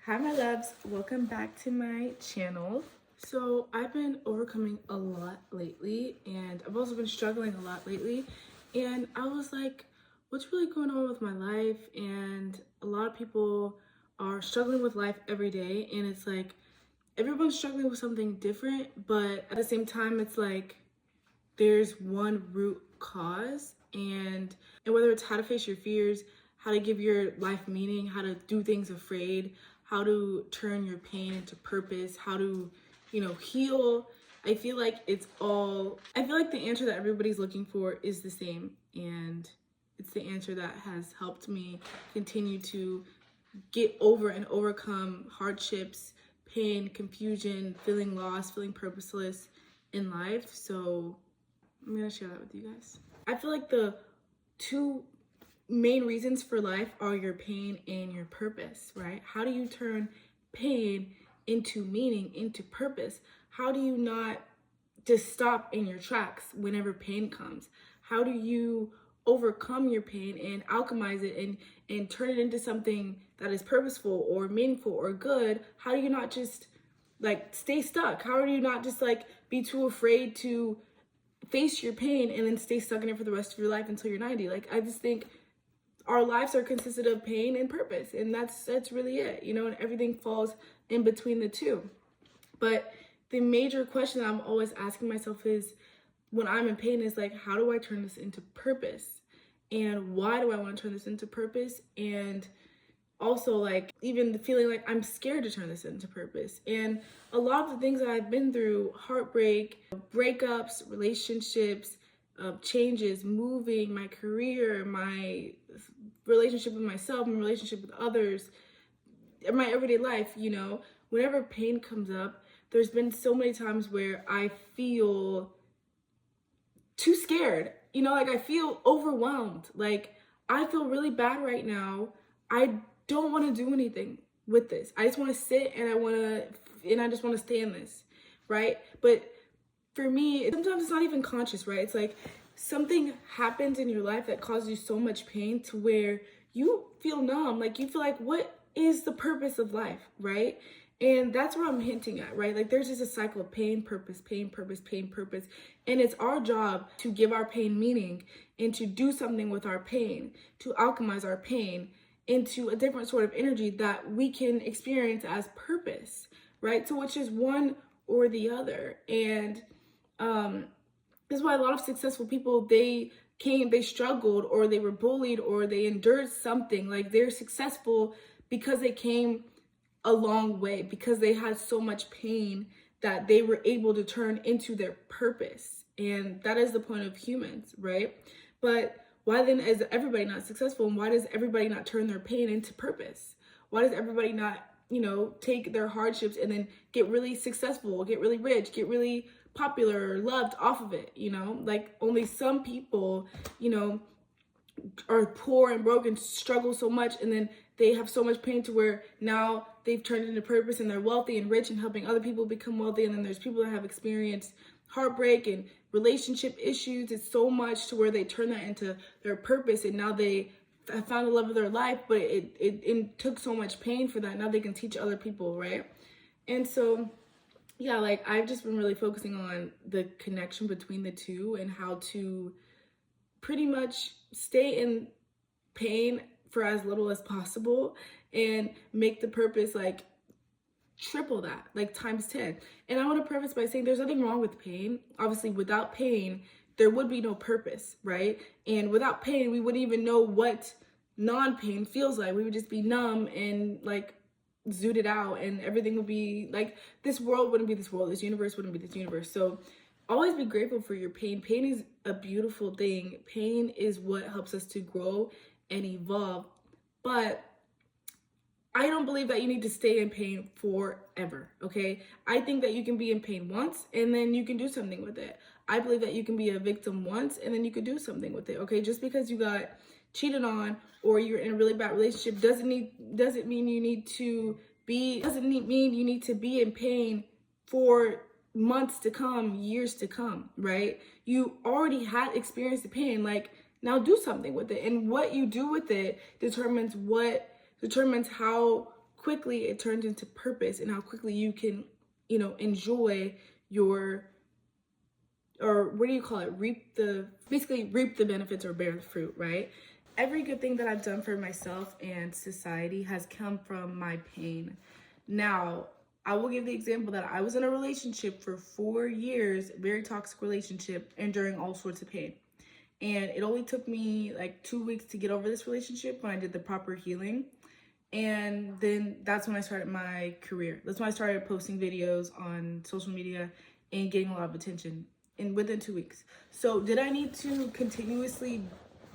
Hi my loves, welcome back to my channel. So I've been overcoming a lot lately and I've also been struggling a lot lately, and I was like, what's really going on with my life? And a lot of people are struggling with life every day, and it's like everyone's struggling with something different, but at the same time it's like there's one root cause, and whether it's how to face your fears, how to give your life meaning, how to do things afraid, how to turn your pain into purpose, how to heal. I feel like the answer that everybody's looking for is the same, and it's the answer that has helped me continue to get over and overcome hardships, pain, confusion, feeling lost, feeling purposeless in life. So I'm gonna share that with you guys. I feel like the two main reasons for life are your pain and your purpose, right? How do you turn pain into meaning, into purpose? How do you not just stop in your tracks whenever pain comes? How do you overcome your pain and alchemize it and turn it into something that is purposeful or meaningful or good? How do you not just like stay stuck? How do you not just like be too afraid to face your pain and then stay stuck in it for the rest of your life until you're 90? Like, I just think our lives are consisted of pain and purpose, and that's really it, and everything falls in between the two. But the major question that I'm always asking myself is, when I'm in pain, is like, how do I turn this into purpose? And why do I want to turn this into purpose? And also, like, even the feeling like I'm scared to turn this into purpose. And a lot of the things that I've been through, heartbreak, breakups, relationships, changes, moving, my career, my relationship with myself, my relationship with others, in my everyday life, whenever pain comes up, there's been so many times where I feel too scared, like I feel overwhelmed. Like, I feel really bad right now. I don't want to do anything with this. I just want to sit and I just want to stay in this, right? But for me, sometimes it's not even conscious, right? It's like something happens in your life that causes you so much pain to where you feel numb. Like, you feel like, what is the purpose of life, right? And that's what I'm hinting at, right? Like, there's just a cycle of pain, purpose, pain, purpose, pain, purpose. And it's our job to give our pain meaning and to do something with our pain, to alchemize our pain into a different sort of energy that we can experience as purpose, right? So which is one or the other. And that's why a lot of successful people, they struggled, or they were bullied, or they endured something. Like, they're successful because they came a long way, because they had so much pain that they were able to turn into their purpose. And that is the point of humans, right? But why then is everybody not successful? And why does everybody not turn their pain into purpose? Why does everybody not, take their hardships and then get really successful, get really rich, get really popular, loved off of it? Like, only some people, are poor and broke and struggle so much, and then they have so much pain to where now they've turned into purpose and they're wealthy and rich and helping other people become wealthy. And then there's people that have experienced heartbreak and relationship issues. It's so much to where they turn that into their purpose, and now they have found the love of their life, but it took so much pain for that. Now they can teach other people, right? And so, yeah, like, I've just been really focusing on the connection between the two and how to pretty much stay in pain for as little as possible and make the purpose like triple that, like times 10. And I want to preface by saying there's nothing wrong with pain. Obviously, without pain, there would be no purpose, right? And without pain, we wouldn't even know what non-pain feels like. We would just be numb and like zooted out, and everything would be like, this world wouldn't be this world, this universe wouldn't be this universe. So always be grateful for your pain. Pain is a beautiful thing. Pain is what helps us to grow and evolve. But I don't believe that you need to stay in pain forever, okay? I think that you can be in pain once and then you can do something with it. I believe that you can be a victim once and then you could do something with it, okay? Just because you got cheated on or you're in a really bad relationship doesn't mean you need to be in pain for months to come, years to come, right? You already had experienced the pain. Like, now do something with it. And what you do with it determines how quickly it turns into purpose and how quickly you can, enjoy your, or what do you call it? Reap the benefits or bear the fruit, right? Every good thing that I've done for myself and society has come from my pain. Now, I will give the example that I was in a relationship for 4 years, very toxic relationship, enduring all sorts of pain. And it only took me like 2 weeks to get over this relationship when I did the proper healing. And then that's when I started my career. That's when I started posting videos on social media and getting a lot of attention within 2 weeks. So did I need to continuously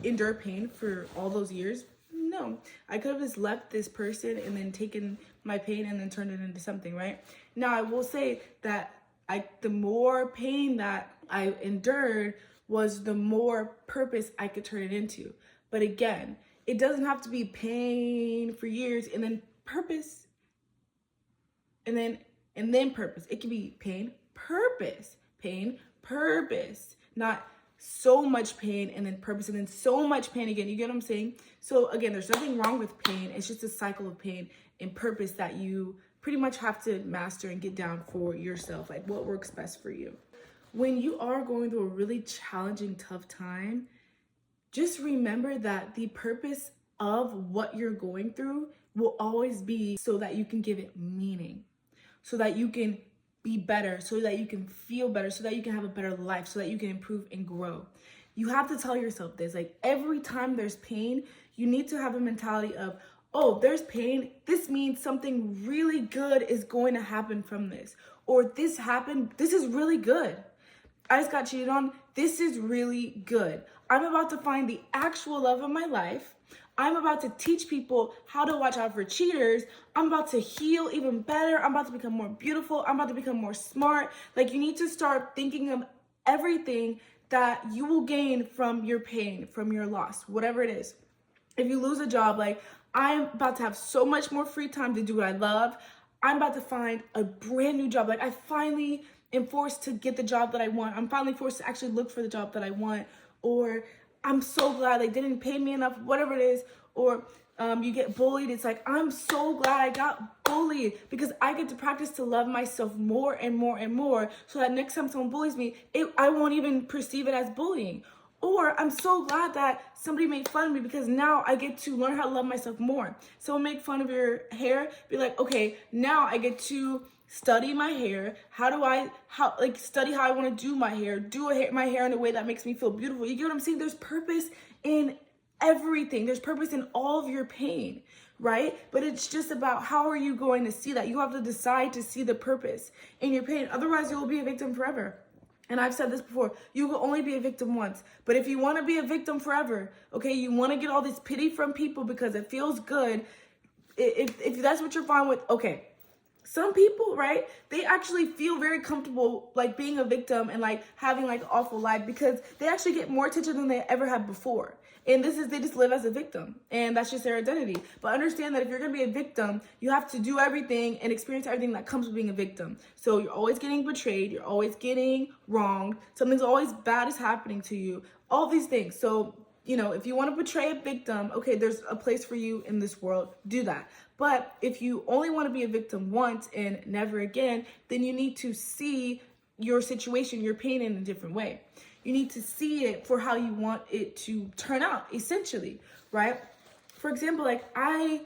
endure pain for all those years? No. I could have just left this person and then taken my pain and then turned it into something, right? Now I will say that the more pain that I endured was the more purpose I could turn it into. But again, it doesn't have to be pain for years and then purpose and then purpose. It can be pain, purpose, not so much pain and then purpose and then so much pain again. You get what I'm saying? So again, there's nothing wrong with pain. It's just a cycle of pain and purpose that you pretty much have to master and get down for yourself, like what works best for you. When you are going through a really challenging, tough time, just remember that the purpose of what you're going through will always be so that you can give it meaning, so that you can be better, so that you can feel better, so that you can have a better life, so that you can improve and grow. You have to tell yourself this, like every time there's pain, you need to have a mentality of, oh, there's pain. This means something really good is going to happen from this. Or this happened. This is really good. I just got cheated on. This is really good. I'm about to find the actual love of my life. I'm about to teach people how to watch out for cheaters. I'm about to heal even better. I'm about to become more beautiful. I'm about to become more smart. Like, you need to start thinking of everything that you will gain from your pain, from your loss, whatever it is. If you lose a job, like, I'm about to have so much more free time to do what I love. I'm about to find a brand new job. Like, I finally am forced to get the job that I want. I'm finally forced to actually look for the job that I want. Or I'm so glad they didn't pay me enough, whatever it is. Or you get bullied. It's like, I'm so glad I got bullied because I get to practice to love myself more and more and more so that next time someone bullies me, I won't even perceive it as bullying. Or I'm so glad that somebody made fun of me because now I get to learn how to love myself more. Someone make fun of your hair, be like, okay, now I get to study my hair. Study how I want to do my hair, my hair in a way that makes me feel beautiful. You get what I'm saying? There's purpose in everything. There's purpose in all of your pain, right? But it's just about how are you going to see that? You have to decide to see the purpose in your pain. Otherwise, you will be a victim forever. And I've said this before, you will only be a victim once. But if you want to be a victim forever, okay, you want to get all this pity from people because it feels good, if that's what you're fine with, okay. Some people, right, they actually feel very comfortable like being a victim and like having like an awful life because they actually get more attention than they ever had before. And they just live as a victim and that's just their identity. But understand that if you're going to be a victim, you have to do everything and experience everything that comes with being a victim. So you're always getting betrayed. You're always getting wronged. Something's always bad is happening to you. All these things. So, if you want to portray a victim, okay, there's a place for you in this world. Do that. But if you only want to be a victim once and never again, then you need to see your situation, your pain in a different way. You need to see it for how you want it to turn out, essentially, right? For example, like I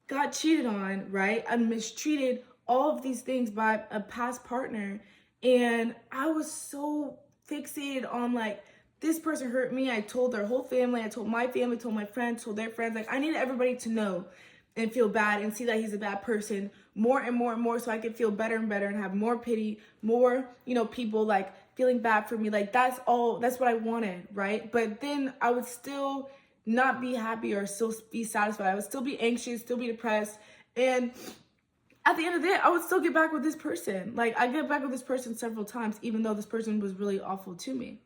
got cheated on, right? I mistreated, all of these things by a past partner. And I was so fixated on like, this person hurt me. I told their whole family. I told my family, told my friends, told their friends. Like I needed everybody to know and feel bad and see that he's a bad person more and more and more so I could feel better and better and have more pity, more, people like feeling bad for me. Like that's what I wanted, right? But then I would still not be happy or still be satisfied. I would still be anxious, still be depressed. And at the end of the day, I would still get back with this person. Like I get back with this person several times, even though this person was really awful to me,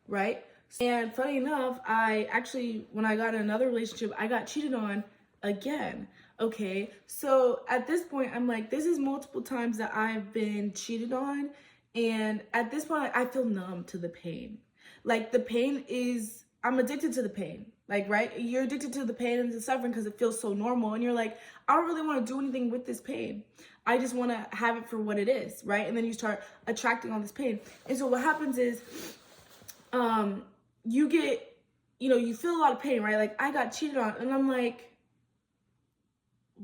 right? And funny enough, when I got in another relationship, I got cheated on again. Okay, so at this point, I'm like, this is multiple times that I've been cheated on. And at this point, I feel numb to the pain. Like the pain is I'm addicted to the pain. Like, right? You're addicted to the pain and the suffering because it feels so normal. And you're like, I don't really want to do anything with this pain. I just want to have it for what it is, right? And then you start attracting all this pain. And so what happens is, you get, you feel a lot of pain, right? Like, I got cheated on, and I'm like,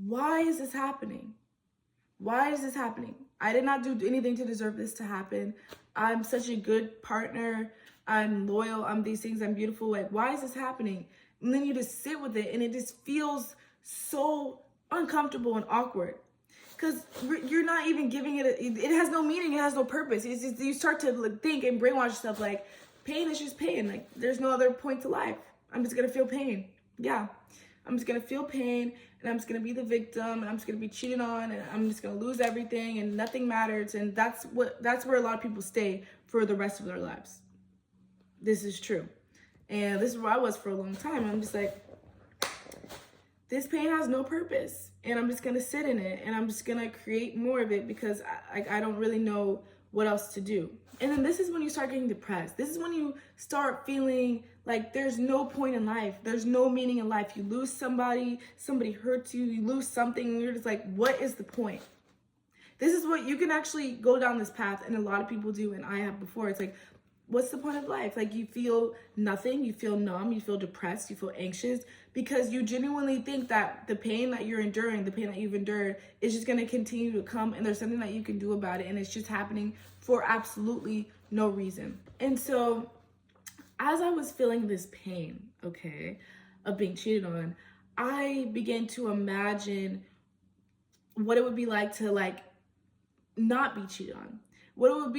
why is this happening? Why is this happening? I did not do anything to deserve this to happen. I'm such a good partner. I'm loyal. I'm these things. I'm beautiful. Like, why is this happening? And then you just sit with it, and it just feels so uncomfortable and awkward because you're not even giving it. It has no meaning. It has no purpose. It's just, you start to think and brainwash yourself like, pain is just pain. Like, there's no other point to life. I'm just gonna feel pain. Yeah, I'm just gonna feel pain, and I'm just gonna be the victim, and I'm just gonna be cheated on, and I'm just gonna lose everything, and nothing matters. And that's where a lot of people stay for the rest of their lives. This is true. And this is where I was for a long time. I'm just like, this pain has no purpose, and I'm just gonna sit in it, and I'm just gonna create more of it because I don't really know what else to do. And then this is when you start getting depressed. This is when you start feeling like there's no point in life. There's no meaning in life. You lose somebody hurts you, you lose something, and you're just like, what is the point? This is what you can actually go down this path, and a lot of people do, and I have before. It's like, what's the point of life? Like, you feel nothing, you feel numb, you feel depressed, you feel anxious because you genuinely think that the pain that you're enduring, the pain that you've endured is just going to continue to come, and there's something that you can do about it, and it's just happening for absolutely no reason. And so as I was feeling this pain, okay, of being cheated on, I began to imagine what it would be like to not be cheated on. What it would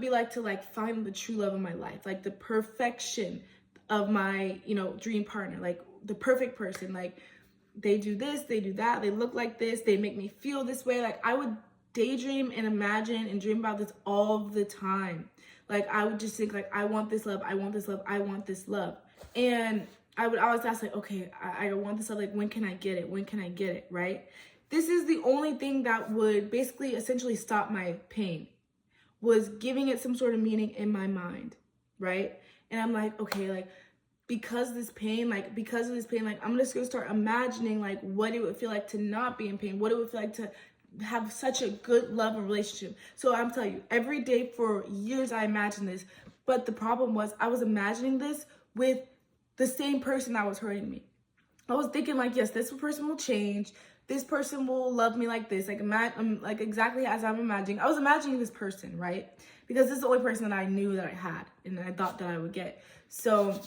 be like to find the true love of my life, like the perfection of my, dream partner, like the perfect person. Like, they do this, they do that, they look like this, they make me feel this way. Like, I would daydream and imagine and dream about this all the time. Like, I would just think like, I want this love, I want this love, I want this love. And I would always ask like, okay, I want this love. Like, when can I get it? When can I get it? Right? This is the only thing that would basically essentially stop my pain, was giving it some sort of meaning in my mind, right? And I'm like, okay, like, because of this pain, like, I'm just gonna start imagining like what it would feel like to not be in pain, what it would feel like to have such a good love and relationship. So I'm telling you, every day for years I imagined this, but the problem was I was imagining this with the same person that was hurting me. I was thinking like, yes, this person will change. This person will love me like this, like exactly as I'm imagining. I was imagining this person, right? Because this is the only person that I knew that I had and I thought that I would get. So,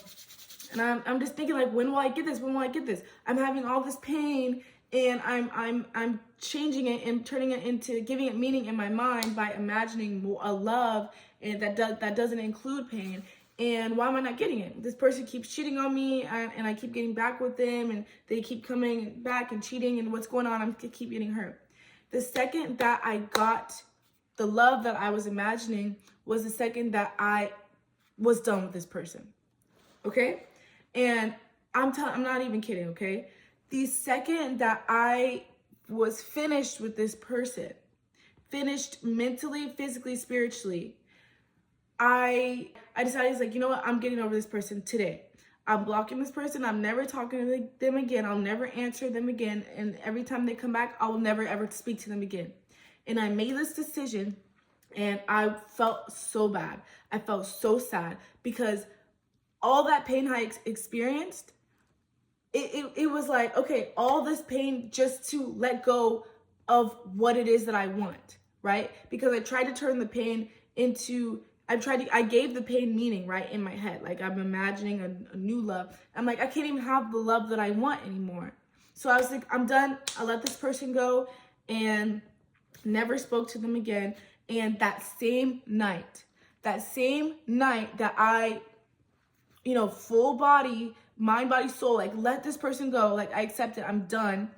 and I'm just thinking like, when will I get this? When will I get this? I'm having all this pain, and I'm changing it and turning it into giving it meaning in my mind by imagining a love and that doesn't include pain. And why am I not getting it? This person keeps cheating on me, and I keep getting back with them, and they keep coming back and cheating, and what's going on? I keep getting hurt. The second that I got the love that I was imagining was the second that I was done with this person, okay? And I'm not even kidding, okay? The second that I was finished with this person, finished mentally, physically, spiritually, I decided, like, you know what? I'm getting over this person today. I'm blocking this person. I'm never talking to them again. I'll never answer them again. And every time they come back, I will never ever speak to them again. And I made this decision, and I felt so bad. I felt so sad because all that pain I experienced, it was like, okay, all this pain just to let go of what it is that I want, right? Because I tried to turn the pain into, I gave the pain meaning, right, in my head. Like, I'm imagining a new love. I'm like, I can't even have the love that I want anymore. So I was like, I'm done. I let this person go and never spoke to them again. And that same night that I, full body, mind, body, soul, like, let this person go. Like, I accept it. I'm done.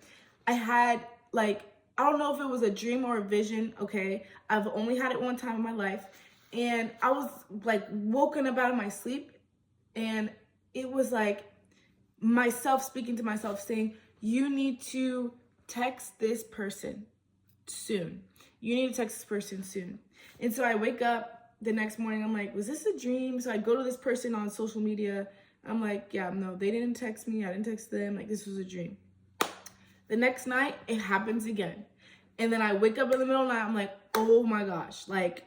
I had, like, I don't know if it was a dream or a vision, okay? I've only had it one time in my life. And I was, like, woken up out of my sleep. And it was, like, myself speaking to myself saying, you need to text this person soon. You need to text this person soon. And so I wake up the next morning. I'm like, was this a dream? So I go to this person on social media. I'm like, yeah, no, they didn't text me. I didn't text them. Like, this was a dream. The next night, it happens again. And then I wake up in the middle of the night. I'm like, oh my gosh. Like,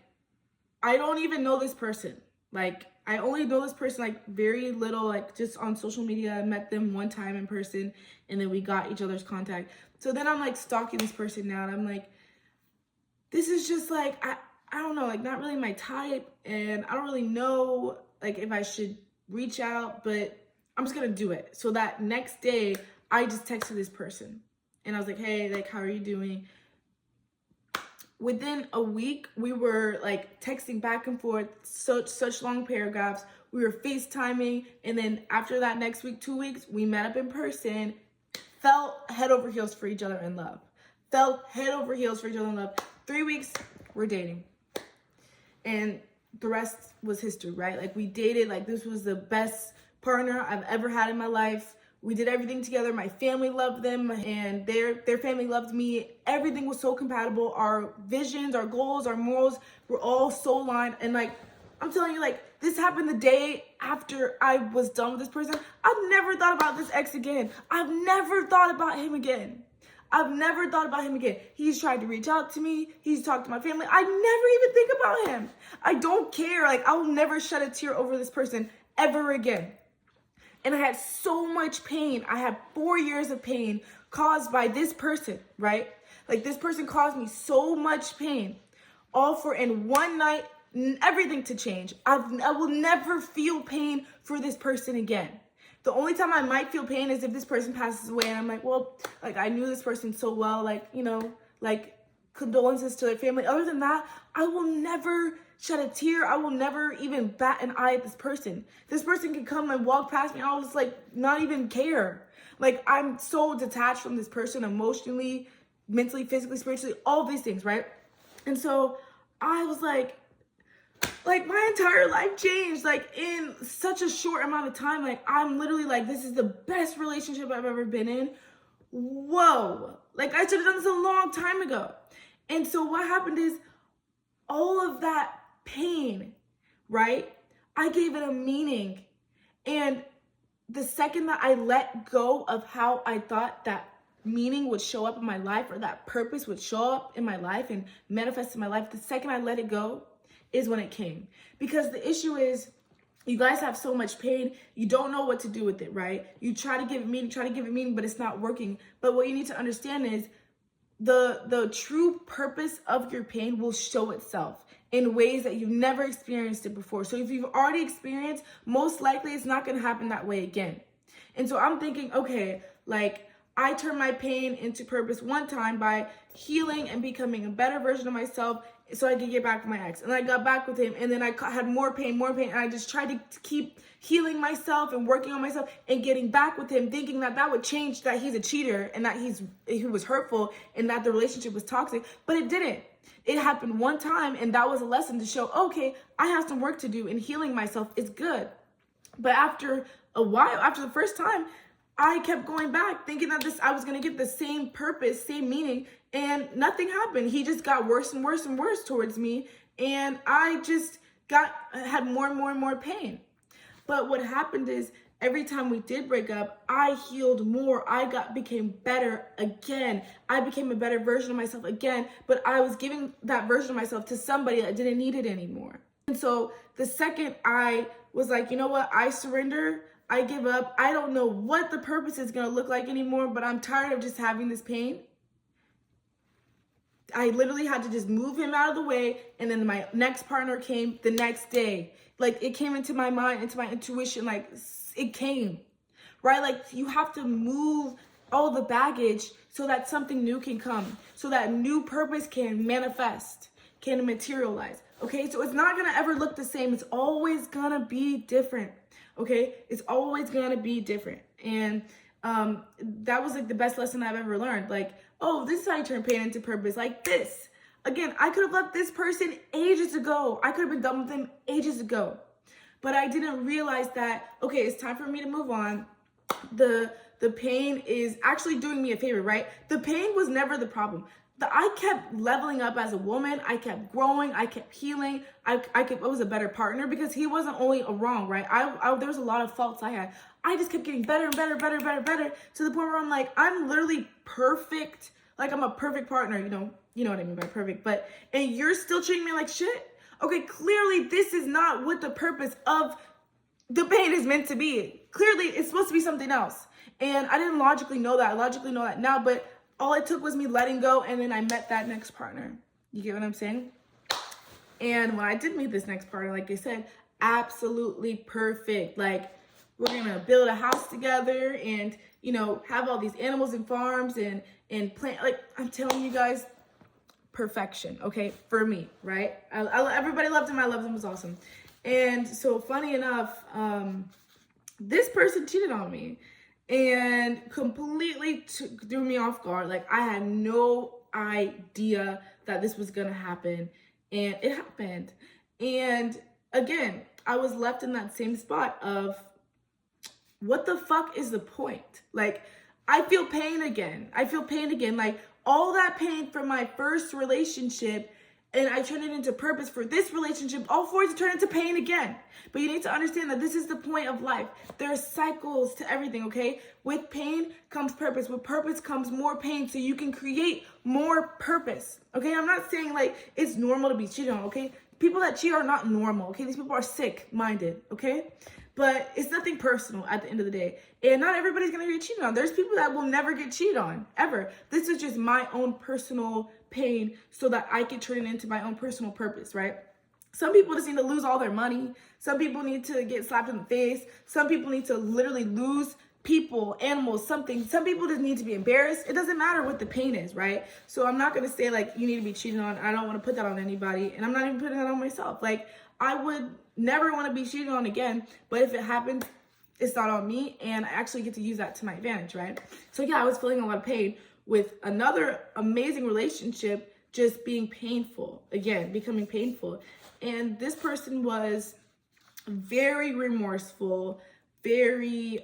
I don't even know this person. Like, I only know this person, like, very little, like, just on social media. I met them one time in person, and then we got each other's contact. So then I'm, like, stalking this person now, and I'm like, this is just, like, I don't know, like, not really my type, and I don't really know, like, if I should reach out, but I'm just gonna do it. So that next day, I just texted this person, and I was like, hey, like, how are you doing? Within a week, we were like texting back and forth, such long paragraphs. We were FaceTiming. And then after that next week, 2 weeks, we met up in person, fell head over heels for each other in love. Fell head over heels for each other in love. 3 weeks, we're dating. And the rest was history, right? Like, we dated, like, this was the best partner I've ever had in my life. We did everything together. My family loved them, and their family loved me. Everything was so compatible. Our visions, our goals, our morals were all so aligned. And, like, I'm telling you, like, this happened the day after I was done with this person. I've never thought about this ex again. I've never thought about him again. I've never thought about him again. He's tried to reach out to me. He's talked to my family. I never even think about him. I don't care. Like, I will never shed a tear over this person ever again. And I had so much pain. I had 4 years of pain caused by this person, right? Like, this person caused me so much pain. All for, in one night, everything to change. I will never feel pain for this person again. The only time I might feel pain is if this person passes away and I'm like, well, like, I knew this person so well, like, you know, like, condolences to their family. Other than that, I will never shed a tear. I will never even bat an eye at this person. This person can come and walk past me. I'll just, like, not even care. Like, I'm so detached from this person emotionally, mentally, physically, spiritually, all these things, right? And so I was like my entire life changed, like, in such a short amount of time. Like, I'm literally like, this is the best relationship I've ever been in. Whoa. Like, I should have done this a long time ago. And so what happened is, all of that pain, right? I gave it a meaning. And the second that I let go of how I thought that meaning would show up in my life, or that purpose would show up in my life and manifest in my life, the second I let it go is when it came. Because the issue is, you guys have so much pain, you don't know what to do with it, right? You try to give it meaning, but it's not working. But what you need to understand is, the true purpose of your pain will show itself in ways that you've never experienced it before. So if you've already experienced, most likely it's not going to happen that way again. And so I'm thinking, okay, like, I turned my pain into purpose one time by healing and becoming a better version of myself so I could get back with my ex. And I got back with him, and then I had more pain, and I just tried to keep healing myself and working on myself and getting back with him, thinking that that would change, that he's a cheater and that he was hurtful and that the relationship was toxic. But it didn't. It happened one time, and that was a lesson to show, okay, I have some work to do, and healing myself is good. But after a while, after the first time, I kept going back thinking that I was going to get the same purpose, same meaning, and nothing happened. He just got worse and worse and worse towards me, and I just had more and more and more pain. But what happened is, every time we did break up, I healed more. I became better again. I became a better version of myself again, but I was giving that version of myself to somebody that didn't need it anymore. And so the second I was like, you know what, I surrender, I give up. I don't know what the purpose is going to look like anymore, but I'm tired of just having this pain. I literally had to just move him out of the way. And then my next partner came the next day. Like, it came into my mind, into my intuition, like, it came, right? Like, you have to move all the baggage so that something new can come, so that new purpose can manifest, can materialize. Okay, so it's not gonna ever look the same. It's always gonna be different. Okay, it's always gonna be different. And that was, like, the best lesson I've ever learned. Like, oh, this is how you turn pain into purpose. Like this. Again, I could have left this person ages ago. I could have been done with him ages ago. But I didn't realize that, okay, it's time for me to move on. The pain is actually doing me a favor, right? The pain was never the problem. I kept leveling up as a woman. I kept growing. I kept healing. I was a better partner because he wasn't only wrong, right? There was a lot of faults I had. I just kept getting better and better, to the point where I'm like, I'm literally perfect. Like, I'm a perfect partner, you know what I mean by perfect. And you're still treating me like shit? Okay, clearly this is not what the purpose of the pain is meant to be. Clearly it's supposed to be something else. And I didn't logically know that. I logically know that now, but all it took was me letting go, and then I met that next partner. You get what I'm saying? And when I did meet this next partner, like I said, absolutely perfect. Like, we're gonna build a house together and, have all these animals and farms and plant. Like, I'm telling you guys, perfection, okay? For me, right? Everybody loved him. I loved him. It was awesome. And so, funny enough, this person cheated on me and completely threw me off guard. Like, I had no idea that this was gonna happen, and it happened. And again, I was left in that same spot of, what the fuck is the point? Like, I feel pain again. Like, all that pain from my first relationship, and I turn it into purpose for this relationship, all for it to turn into pain again. But you need to understand that this is the point of life. There are cycles to everything, okay? With pain comes purpose. With purpose comes more pain, so you can create more purpose, okay? I'm not saying, like, it's normal to be cheated on, okay? People that cheat are not normal, okay? These people are sick-minded, okay? But it's nothing personal at the end of the day. And not everybody's going to get cheated on. There's people that will never get cheated on, ever. This is just my own personal pain so that I can turn it into my own personal purpose, right? Some people just need to lose all their money. Some people need to get slapped in the face. Some people need to literally lose people, animals, something. Some people just need to be embarrassed. It doesn't matter what the pain is, right? So I'm not going to say, like, you need to be cheated on. I don't want to put that on anybody. And I'm not even putting that on myself. Like, I would never want to be cheated on again. But if it happens, it's not on me. And I actually get to use that to my advantage, right? So yeah, I was feeling a lot of pain with another amazing relationship just being painful. Again, becoming painful. And this person was very remorseful, very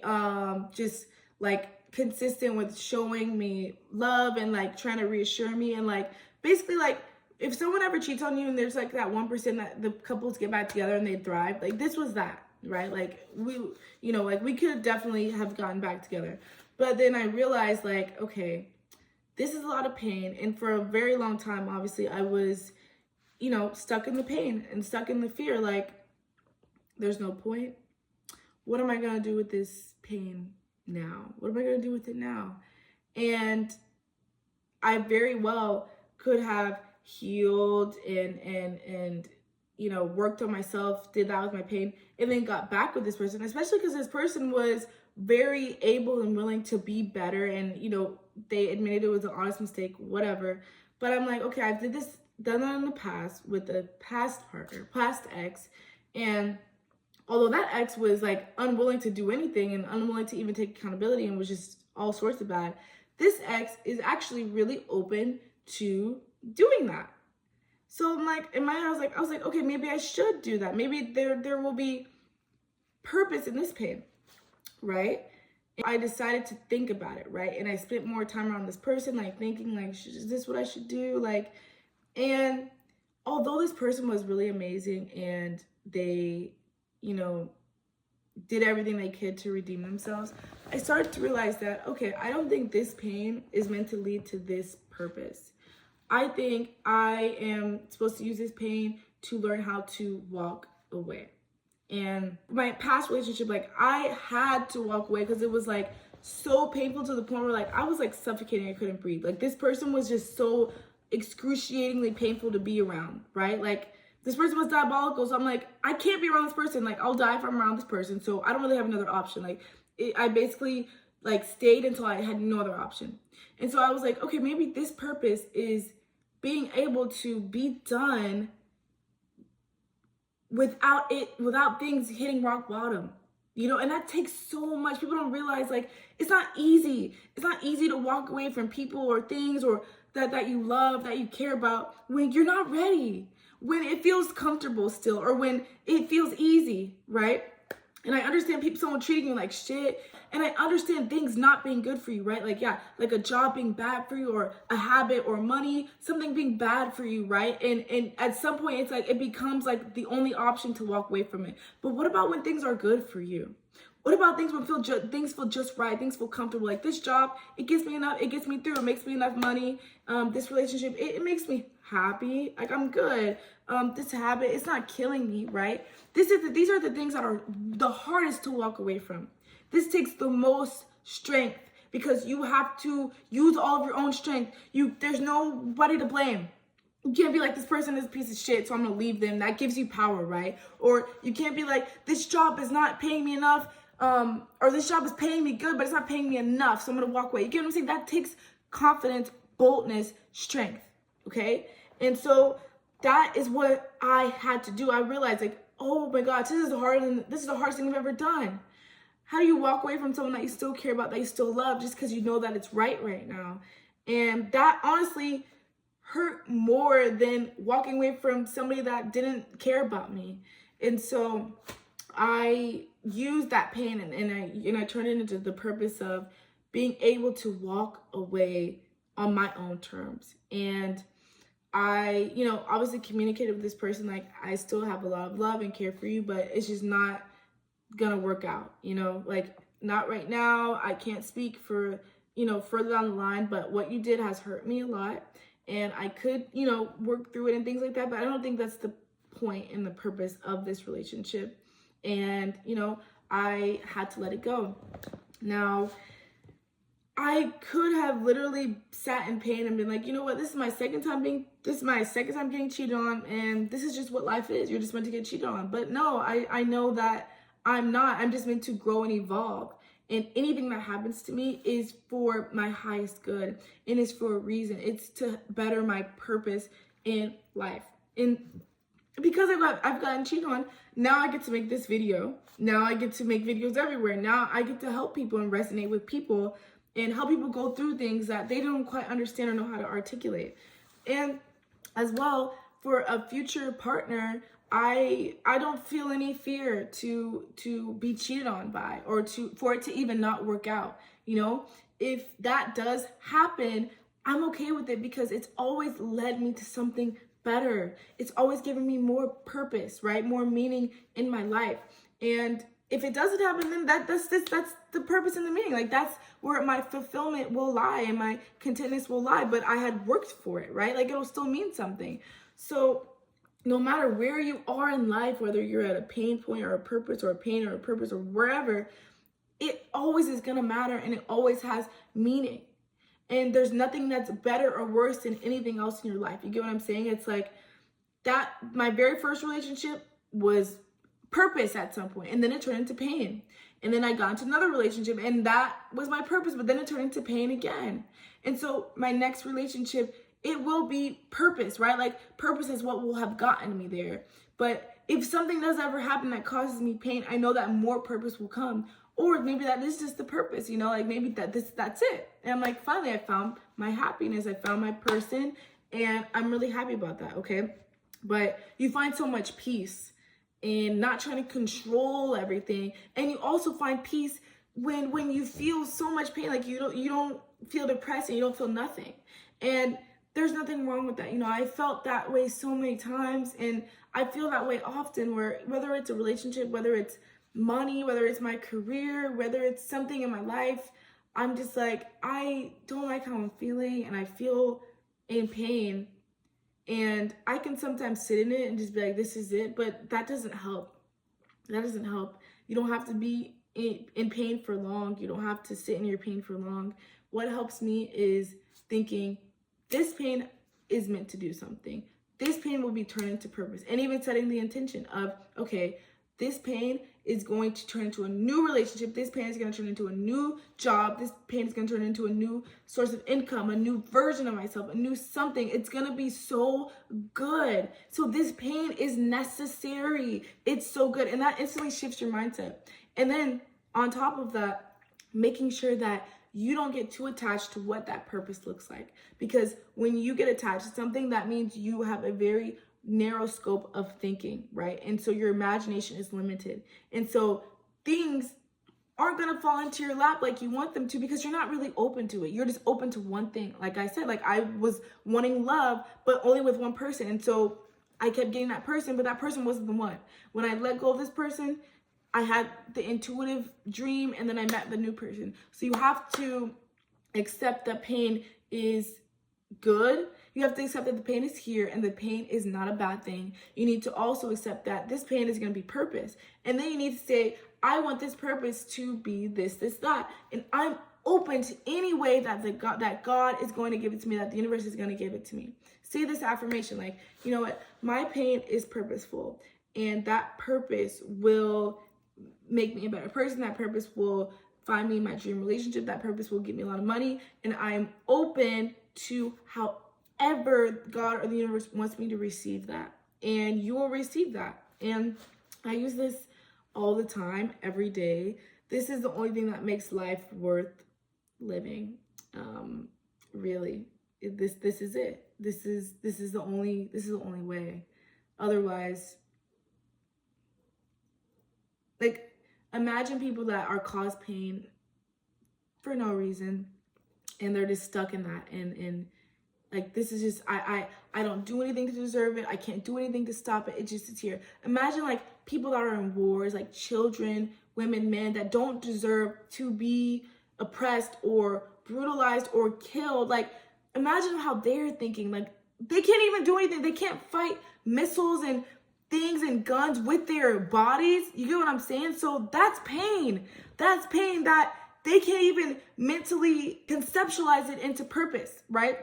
just like consistent with showing me love and like trying to reassure me, and like basically, like, if someone ever cheats on you and there's like that 1% that the couples get back together and they thrive, like, this was that, right? Like, we could definitely have gotten back together. But then I realized, like, okay, this is a lot of pain. And for a very long time, obviously, I was, stuck in the pain and stuck in the fear. Like, there's no point. What am I going to do with this pain now? What am I going to do with it now? And I very well could have healed and worked on myself, did that with my pain, and then got back with this person, especially because this person was very able and willing to be better. And, they admitted it was an honest mistake, whatever. But I'm like, okay, I've done that in the past with a past partner, past ex. And although that ex was like unwilling to do anything and unwilling to even take accountability and was just all sorts of bad, this ex is actually really open to doing that. So I'm like, in my head, I was like, okay, maybe I should do that. Maybe there will be purpose in this pain, right? And I decided to think about it, right? And I spent more time around this person, like thinking, like, is this what I should do? Like, and although this person was really amazing and they, did everything they could to redeem themselves, I started to realize that, okay, I don't think this pain is meant to lead to this purpose. I think I am supposed to use this pain to learn how to walk away. And my past relationship, like, I had to walk away because it was like so painful to the point where like I was like suffocating. I couldn't breathe. Like, this person was just so excruciatingly painful to be around, right? Like, this person was diabolical. So I'm like, I can't be around this person. Like, I'll die if I'm around this person. So I don't really have another option. Like, I basically like stayed until I had no other option. And so I was like, okay, maybe this purpose is being able to be done without things hitting rock bottom, and that takes so much. People don't realize, like, it's not easy. It's not easy to walk away from people or things or that you love, that you care about, when you're not ready, when it feels comfortable still, or when it feels easy, right? And I understand someone treating you like shit. And I understand things not being good for you, right? Like, yeah, like a job being bad for you, or a habit, or money, something being bad for you, right? And at some point, it's like, it becomes like the only option to walk away from it. But what about when things are good for you? What about things when things feel just right, things feel comfortable? Like this job, it gives me enough, it gets me through, it makes me enough money. This relationship, it makes me happy, like I'm good. This habit, it's not killing me, right? These are the things that are the hardest to walk away from. This takes the most strength because you have to use all of your own strength. There's nobody to blame. You can't be like, this person is a piece of shit, so I'm gonna leave them. That gives you power, right? Or you can't be like, this job is not paying me enough, or this job is paying me good, but it's not paying me enough, so I'm gonna walk away. You get what I'm saying? That takes confidence, boldness, strength, okay? And so that is what I had to do. I realized, like, oh my gosh, this is the hardest thing I've ever done. How do you walk away from someone that you still care about, that you still love, just because you know that it's right now? And that honestly hurt more than walking away from somebody that didn't care about me. And so I used that pain and I turned it into the purpose of being able to walk away on my own terms. And I, obviously communicated with this person, like, I still have a lot of love and care for you, but it's just not gonna work out, like, not right now. I can't speak for, further down the line, but what you did has hurt me a lot. And I could, work through it and things like that, but I don't think that's the point and the purpose of this relationship. And, I had to let it go. Now, I could have literally sat in pain and been like, you know what, this is my second time getting cheated on, and this is just what life is. You're just meant to get cheated on. But no, I know that I'm just meant to grow and evolve. And anything that happens to me is for my highest good, and it's for a reason. It's to better my purpose in life. And because I've gotten cheated on, now I get to make this video. Now I get to make videos everywhere. Now I get to help people and resonate with people and help people go through things that they don't quite understand or know how to articulate. And as well, for a future partner, I don't feel any fear to be cheated on by, or for it to even not work out. If that does happen, I'm okay with it, because it's always led me to something better. It's always given me more purpose, right? More meaning in my life. And if it doesn't happen, then that's the purpose and the meaning. Like, that's where my fulfillment will lie and my contentness will lie. But I had worked for it, right? Like, it'll still mean something. So no matter where you are in life, whether you're at a pain point or a purpose, or a pain or a purpose, or wherever, it always is gonna matter, and it always has meaning. And there's nothing that's better or worse than anything else in your life. You get what I'm saying? It's like that. My very first relationship was purpose at some point, and then it turned into pain. And then I got into another relationship, and that was my purpose, but then it turned into pain again. And so my next relationship, it will be purpose, right? Like, purpose is what will have gotten me there. But if something does ever happen that causes me pain, I know that more purpose will come. Or maybe that is just the purpose, like maybe that's it. And I'm like, finally, I found my happiness. I found my person, and I'm really happy about that, okay? But you find so much peace in not trying to control everything. And you also find peace when you feel so much pain, like you don't feel depressed and you don't feel nothing. And there's nothing wrong with that. I felt that way so many times, and I feel that way often, where whether it's a relationship, whether it's money, whether it's my career, whether it's something in my life, I'm just like, I don't like how I'm feeling, and I feel in pain. And I can sometimes sit in it and just be like, this is it. But that doesn't help. That doesn't help. You don't have to be in pain for long. You don't have to sit in your pain for long. What helps me is thinking, this pain is meant to do something. This pain will be turned into purpose. And even setting the intention of, okay, this pain is going to turn into a new relationship. This pain is going to turn into a new job. This pain is going to turn into a new source of income, a new version of myself, a new something. It's going to be so good. So this pain is necessary. It's so good. And that instantly shifts your mindset. And then on top of that, making sure that you don't get too attached to what that purpose looks like. Because when you get attached to something, that means you have a very narrow scope of thinking, right? And so your imagination is limited. And so things aren't gonna fall into your lap like you want them to, because you're not really open to it. You're just open to one thing. Like I said, like I was wanting love, but only with one person. And so I kept getting that person, but that person wasn't the one. When I let go of this person, I had the intuitive dream, and then I met the new person. So you have to accept that pain is good. You have to accept that the pain is here and the pain is not a bad thing. You need to also accept that this pain is going to be purpose. And then you need to say, I want this purpose to be this, that. And I'm open to any way that God is going to give it to me, that the universe is going to give it to me. Say this affirmation, like, you know what? My pain is purposeful, and that purpose will make me a better person. That purpose will find me my dream relationship. That purpose will give me a lot of money. And I'm open to however God or the universe wants me to receive that. And you will receive that. And I use this all the time, every day. This is the only thing that makes life worth living. Really, this is it. This is the only way. Otherwise, like, imagine people that are caused pain for no reason, and they're just stuck in that. And like, this is just, I don't do anything to deserve it. I can't do anything to stop it. It just is here. Imagine like people that are in wars, like children, women, men, that don't deserve to be oppressed or brutalized or killed. Like, imagine how they're thinking. Like, they can't even do anything. They can't fight missiles and things and guns with their bodies. You get what I'm saying? So that's pain. That's pain that they can't even mentally conceptualize it into purpose, right?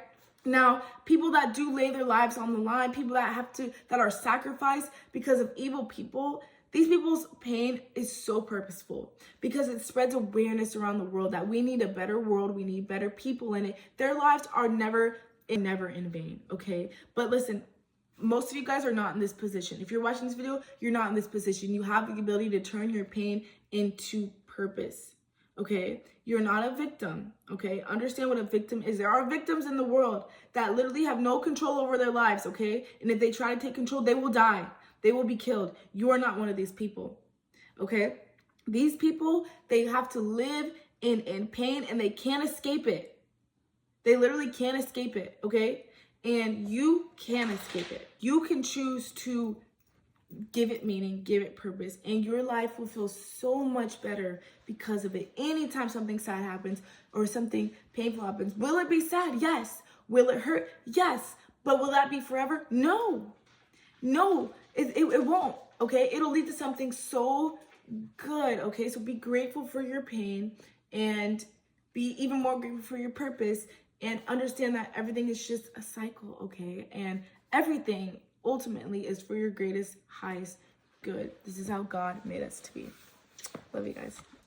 Now, people that do lay their lives on the line, people that are sacrificed because of evil people, these people's pain is so purposeful, because it spreads awareness around the world that we need a better world. We need better people in it. Their lives are never in vain, okay? But listen, most of you guys are not in this position. If you're watching this video, you're not in this position. You have the ability to turn your pain into purpose, okay? You're not a victim, okay? Understand what a victim is. There are victims in the world that literally have no control over their lives, okay? And if they try to take control, they will die. They will be killed. You are not one of these people, okay? These people, they have to live in pain, and they can't escape it. They literally can't escape it, okay? And you can escape it. You can choose to give it meaning, give it purpose, and your life will feel so much better because of it. Anytime something sad happens or something painful happens, will it be sad? Yes. Will it hurt? Yes. But will that be forever? No. No, it won't, okay? It'll lead to something so good, okay? So be grateful for your pain, and be even more grateful for your purpose, and understand that everything is just a cycle, okay? And everything ultimately is for your greatest, highest good. This is how God made us to be. Love you guys.